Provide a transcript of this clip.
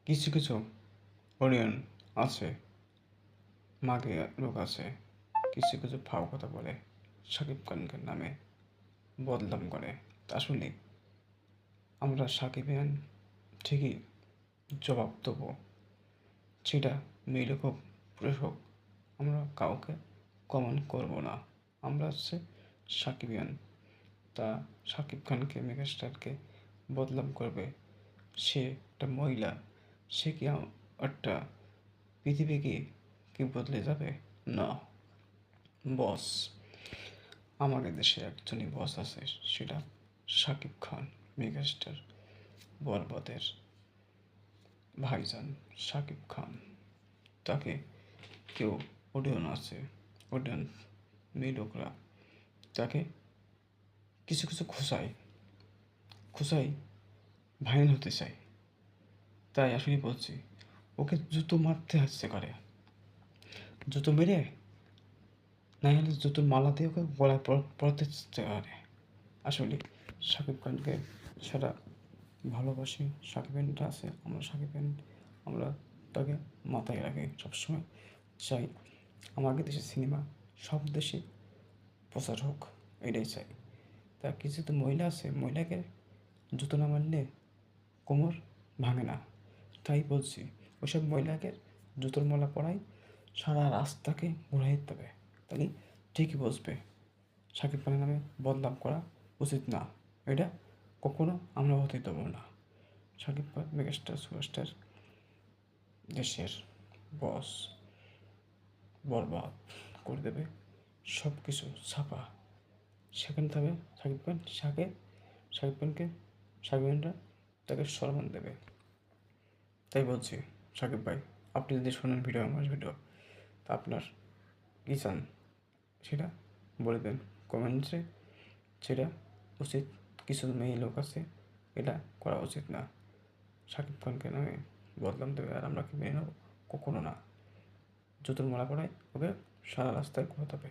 কিছু কিছু অডিয়েন্স আছে, মাগে লোক আছে, কিছু কিছু ফাও কথা বলে শাকিব খানকে নামে বদনাম করে। আসলে আমরা সাকিবিয়ান ঠিকই জবাব দেবো, সেটা মেয়ে হোক পুরুষ হোক, আমরা কাউকে কমেন্ট করব না। আমরা হচ্ছে সাকিবিয়ান। তা শাকিব খানকে মেগাস্টারকে বদনাম করবে, সে একটা মহিলা, সে কি একটা পৃথিবীকে কি বদলে যাবে? না। বস, আমাদের দেশে একজনই বস আছে, সেটা শাকিব খান মেগাস্টার, বরবাদের ভাইজান শাকিব খান। তাকে কেউ অডিয়ন আছে, অডিয়ন মেয়ে লোকরা তাকে কিছু কিছু খোঁচাই ভাইরাল হতে চায়। তাই আসলে বলছি, ওকে জুতো মারতে আসছে করে, জুতো মেরে না হলে জুতোর মালা দিয়ে ওকে গলায় পড়াতে চেষ্টা করে। আসলে শাকিব খানকে সারা ভালোবাসি, সাকিবেনটা আছে, আমরা সাকিবেন, আমরা তাকে মাথায় রাখি সবসময়। চাই আমাদের দেশের সিনেমা সব দেশে প্রচার হোক, এটাই চাই। তা কিছু তো মহিলা আছে, মহিলাকে জুতো না মারলে কোমর ভাঙে না। তাই বলছি, ওইসব মহিলাকে জুতোর মালা পরাই সারা রাস্তাকে ঘুরাই দিতে হবে, তাহলে ঠিকই বসবে। শাকিব খানের নামে বদনাম করা উচিত না, এটা কখনো আমরা হতে দেবো না। শাকিব খান মেগাস্টার সুপারস্টার, দেশের বস, বরবাদ করে দেবে সব কিছু ছাপা। সেখানে তবে শাকিব খানকে শাকিব তাকে সম্মান দেবে। তাই বলছি, শাকিব ভাই, আপনি যদি শোনেন ভিডিও, আমার ভিডিও, তা আপনার কী চান সেটা বলে দেন কমেন্টসে। সেটা উচিত, কিছু মেয়ে লোক আছে, এটা করা উচিত না। শাকিব খানকে নামে বদনাম দেবে আর আমরা কি মেনে নেব? কখনো না। জুতোর মালা পরাই ওকে সারা রাস্তায় ঘোরাতে হবে।